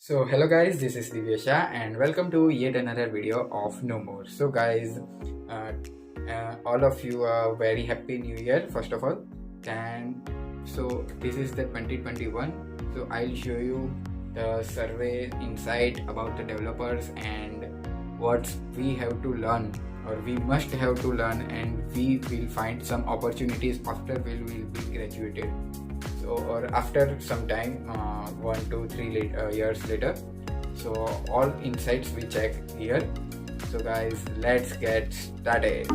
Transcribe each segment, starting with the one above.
So hello guys, this is Divy Shah and welcome to yet another video of No More. So guys, all of you are very happy new year first of all. And so this is the 2021. So I'll show you the survey insight about the developers and what we have to learn or we must have to learn, and we will find some opportunities after we will be graduated. So or after some time, 1 to 3 years later. So all insights we check here. So guys, let's get started.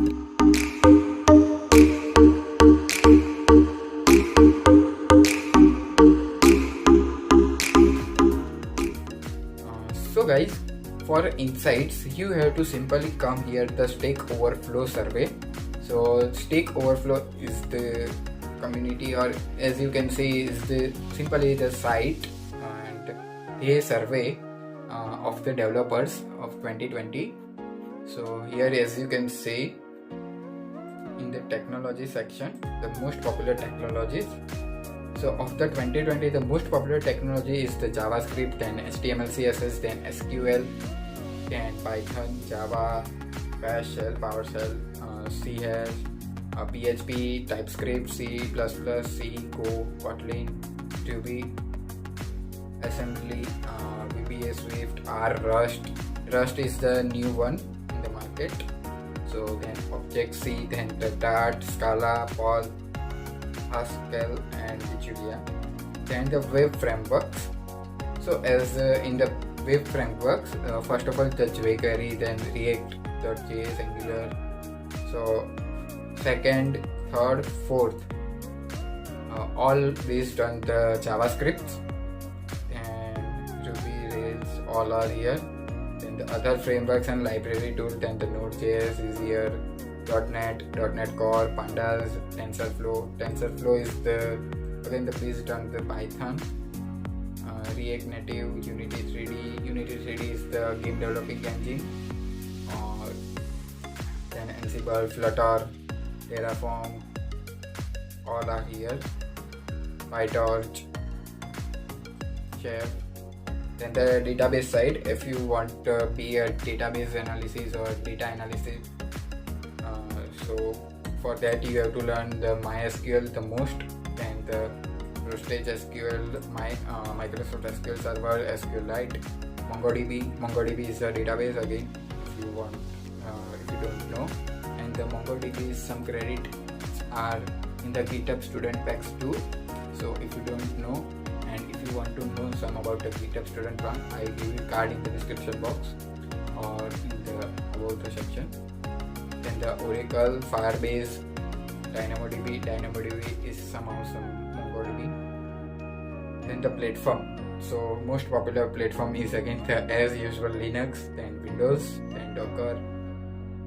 So guys, for insights you have to simply come here, the Stack Overflow survey. So Stack Overflow is the community, or as you can see is the simply the site and a survey of the developers of 2020. So here, as you can see in the technology section, the most popular technologies. So of the 2020, the most popular technology is the JavaScript, then HTML, CSS, then SQL, then Python, Java, Bash Shell, PowerShell, C#, PHP, TypeScript, C++, C, Go, Kotlin, Ruby, Assembly, VBA, Swift, R, Rust. Rust is the new one in the market. So then Object-C, then the Dart, Scala, Perl, Haskell, and Julia. Then the web frameworks. So as in the web frameworks, first of all the jQuery, then React.js, Angular. So second, third, fourth, all based on the JavaScript, and Ruby, Rails, all are here. Then the other frameworks and library tools, then the Node.js is here, .NET, .NET Core, Pandas, TensorFlow. TensorFlow is the again the based on the Python. React Native, Unity 3D. Unity 3D is the game developing engine. Then Ansible, Flutter, Terraform, all are here. PyTorch, Chef. Then the database side, if you want to be a database analysis or data analysis, so for that you have to learn the MySQL the most, then the Prostage SQL, Microsoft SQL Server, SQLite, MongoDB is a database again if you want, if you don't know. And the MongoDB, some credits are in the GitHub student packs too. So if you don't know, and if you want to know some about the GitHub student pack, I give you card in the description box or in the about the section. Then the Oracle, Firebase, DynamoDB. DynamoDB is somehow some MongoDB. Then the platform. So most popular platform is again the as usual Linux, then Windows, then Docker,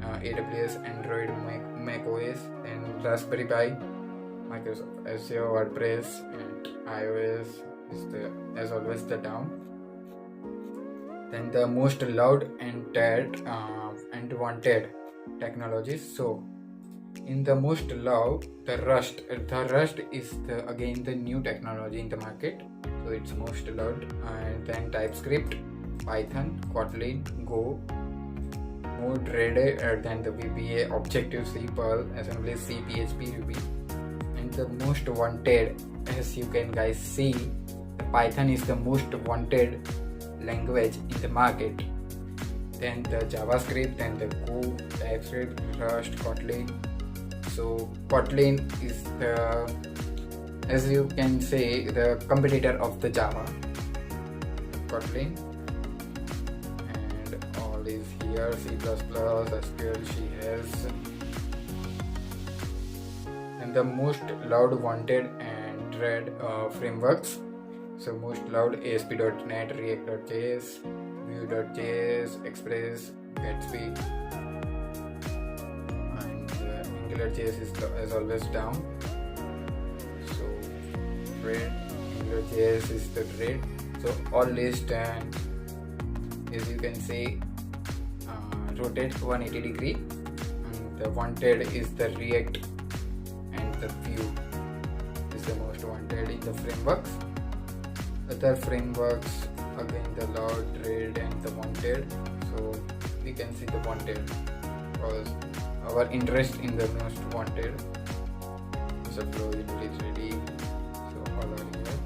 AWS, Android, Mac OS, and Raspberry Pi, Microsoft Azure, WordPress, and iOS is the as always the down. Then the most loved and wanted technologies. So in the most loved, the Rust is the again the new technology in the market, so it's most loved. And then TypeScript, Python, Kotlin, Go, Node, then the VBA, Objective-C, Perl, Assembly, C, PHP, Ruby. And the most wanted, as you can guys see, the Python is the most wanted language in the market. Then the JavaScript, then the Go, TypeScript, Rust, Kotlin. So Kotlin is the, as you can say, the competitor of the Java. Kotlin, and all is here. C++, SQL, she has. And the most loved, wanted, and read frameworks. So most loved ASP.NET, React.js, Vue.js, Express, Gatsby, and AngularJS is as always down. So red, AngularJS is the red. So all list, and as you can see, rotate 180 degree. And the wanted is the React, and the Vue is the most wanted in the frameworks. Other frameworks again the loud, red and the wanted. So we can see the wanted because our interest in the most wanted. So flow unit is ready. So all are here.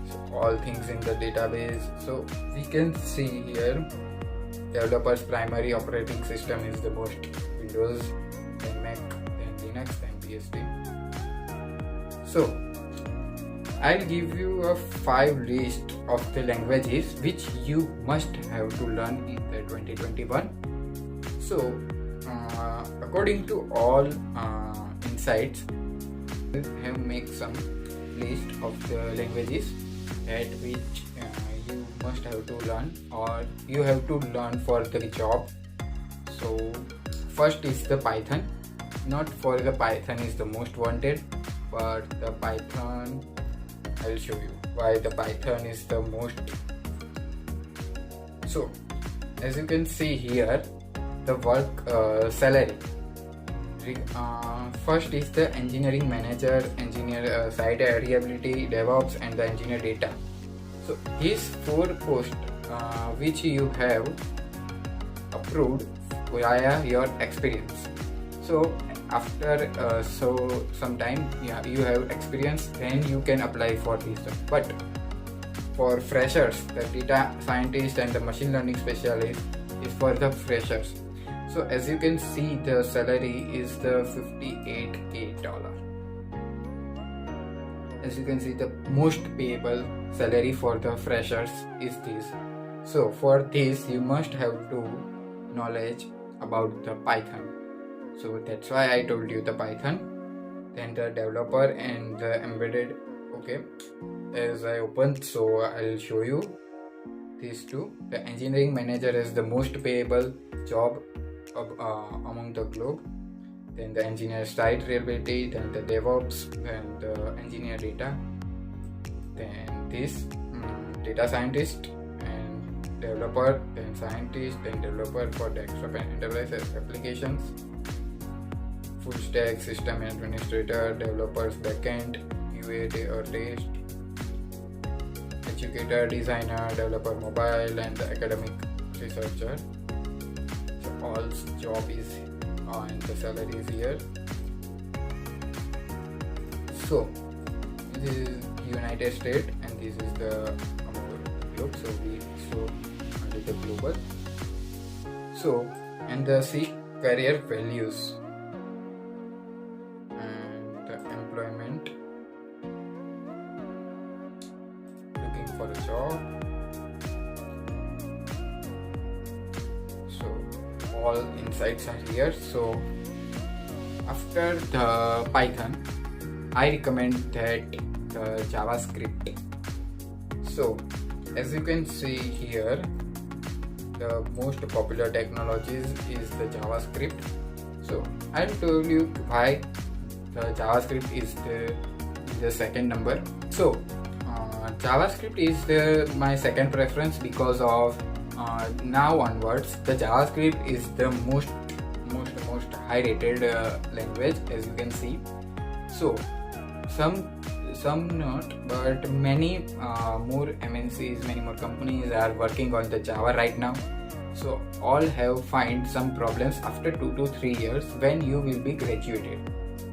So all things in the database. So we can see here developer's primary operating system is the most Windows, then Mac, then Linux, then BSD. So I'll give you a 5 list of the languages which you must have to learn in the 2021. So according to all insights, we have make some list of the languages that which you must have to learn or you have to learn for the job. So first is the Python. Not for the Python is the most wanted, but the Python, I'll show you why the Python is the most. So as you can see here, the work salary. First is the engineering manager, engineer site reliability, DevOps and the engineer data. So these 4 posts which you have approved via your experience. So after some time you have experience, then you can apply for this. But for freshers, the data scientist and the machine learning specialist is for the freshers. So as you can see, the salary is the $58,000. As you can see, the most payable salary for the freshers is this. So for this you must have to knowledge about the Python. So that's why I told you the Python. Then the developer and the embedded. Okay, as I opened, so I'll show you these two. The engineering manager is the most payable job among the globe. Then the engineer site reliability, then the DevOps, then the engineer data, then this data scientist and developer, then scientist, then developer for desktop and enterprise applications, full stack system administrator, developers backend, UA or test, educator, designer, developer mobile, and the academic researcher. So all job is and the salary is here. So this is United States and this is the globe. So we show under the global. So and the see career values and the employment, looking for a job. All insights are here. So after the Python, I recommend that the JavaScript. So as you can see here, the most popular technologies is the JavaScript. So I'll tell you why the JavaScript is the second number. So JavaScript is my second preference because of now onwards the JavaScript is the most high rated language, as you can see. So some not, but many more MNCs, many more companies are working on the Java right now. So all have find some problems after 2 to 3 years when you will be graduated.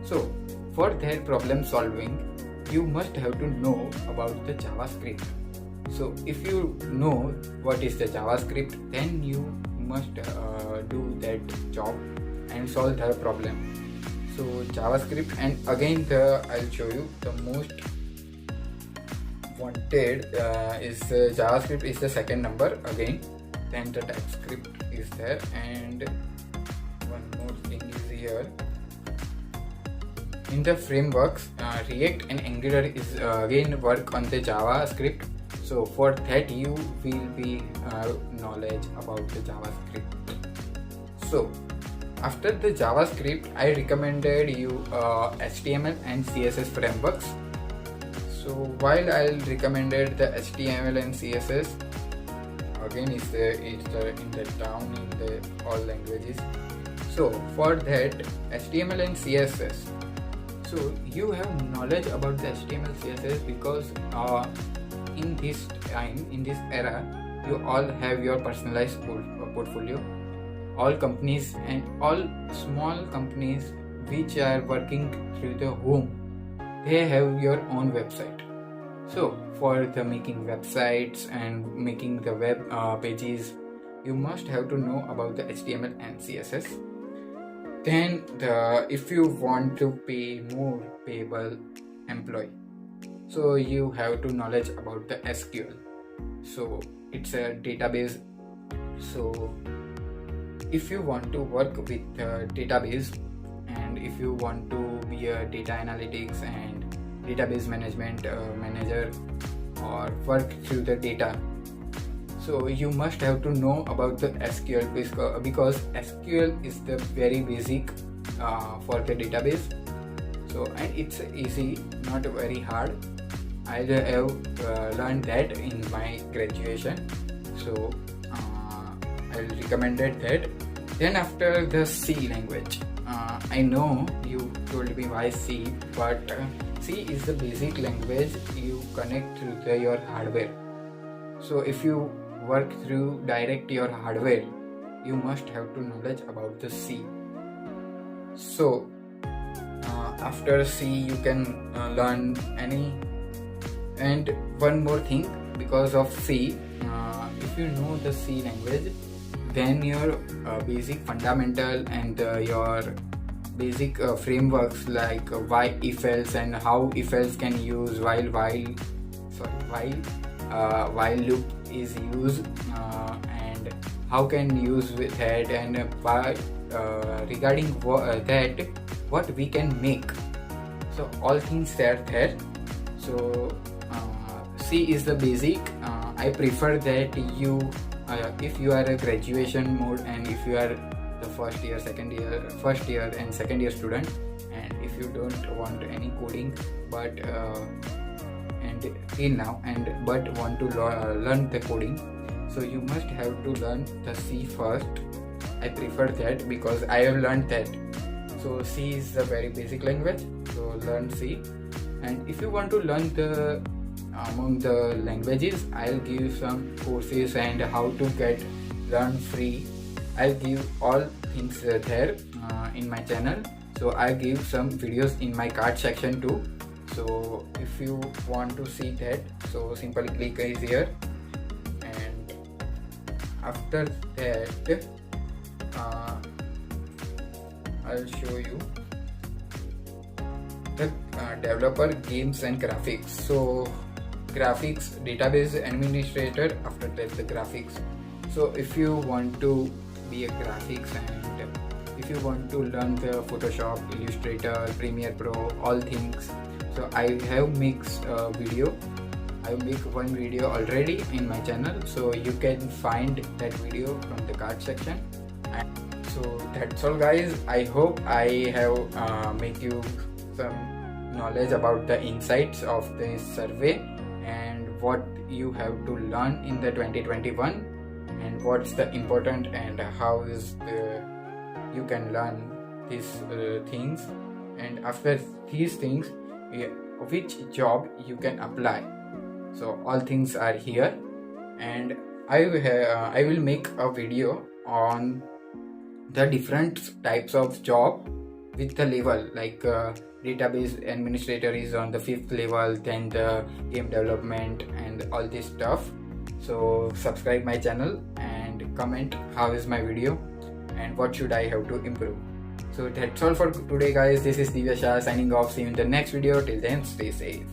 So for their problem solving, you must have to know about the JavaScript. So if you know what is the JavaScript, then you must do that job and solve the problem. So JavaScript, and again I'll show you the most wanted is JavaScript is the second number again. Then the TypeScript is there, and one more thing is here. In the frameworks, React and Angular is again work on the JavaScript. So for that you will be knowledge about the JavaScript. So after the JavaScript, I recommended you HTML and CSS frameworks. So while I recommended the HTML and CSS, again it's in the down in the all languages. So for that HTML and CSS, so you have knowledge about the HTML CSS because in this time, in this era, you all have your personalized portfolio. All companies and all small companies which are working through the home, they have your own website. So for the making websites and making the web pages, you must have to know about the HTML and CSS. Then if you want to pay more payable employee, so you have to knowledge about the SQL. So it's a database. So if you want to work with a database, and if you want to be a data analytics and database management manager or work through the data, so you must have to know about the SQL because SQL is the very basic for the database. So and it's easy, not very hard. I have learned that in my graduation, so I recommended that. Then after the C language, I know you told me why C, but C is the basic language you connect through your hardware. So if you work through direct your hardware, you must have to knowledge about the C. So after C you can learn any. And one more thing, because of C, if you know the C language, then your basic fundamental and your basic frameworks like why if else and how if else can use while loop is used, and how can use with that, and regarding that what we can make. So all things are there. So C is the basic. I prefer that you if you are a graduation mode, and if you are the first year and second year student, and if you don't want any coding but and till now but want to learn the coding, so you must have to learn the C first. I prefer that because I have learned that. So C is the very basic language, so learn C. And if you want to learn the among the languages, I'll give some courses and how to learn free. I'll give all things there in my channel. So I give some videos in my card section too. So if you want to see that, so simply click here, and after that I'll show you the developer, games and graphics. So graphics, database administrator, after that the graphics. So if you want to be a graphics, and if you want to learn the Photoshop, Illustrator, Premiere Pro, all things, so I have mixed video. I make one video already in my channel, so you can find that video from the card section. And so that's all guys. I hope I have make you some knowledge about the insights of this survey and what you have to learn in the 2021, and what's the important and how is you can learn these things, and after these things which job you can apply. So all things are here, and I will make a video on the different types of job with the level, like database administrator is on the 5th level, then the game development and all this stuff. So subscribe my channel and comment how is my video and what should I have to improve. So that's all for today guys. This is Divy Shah signing off. See you in the next video. Till then, stay safe.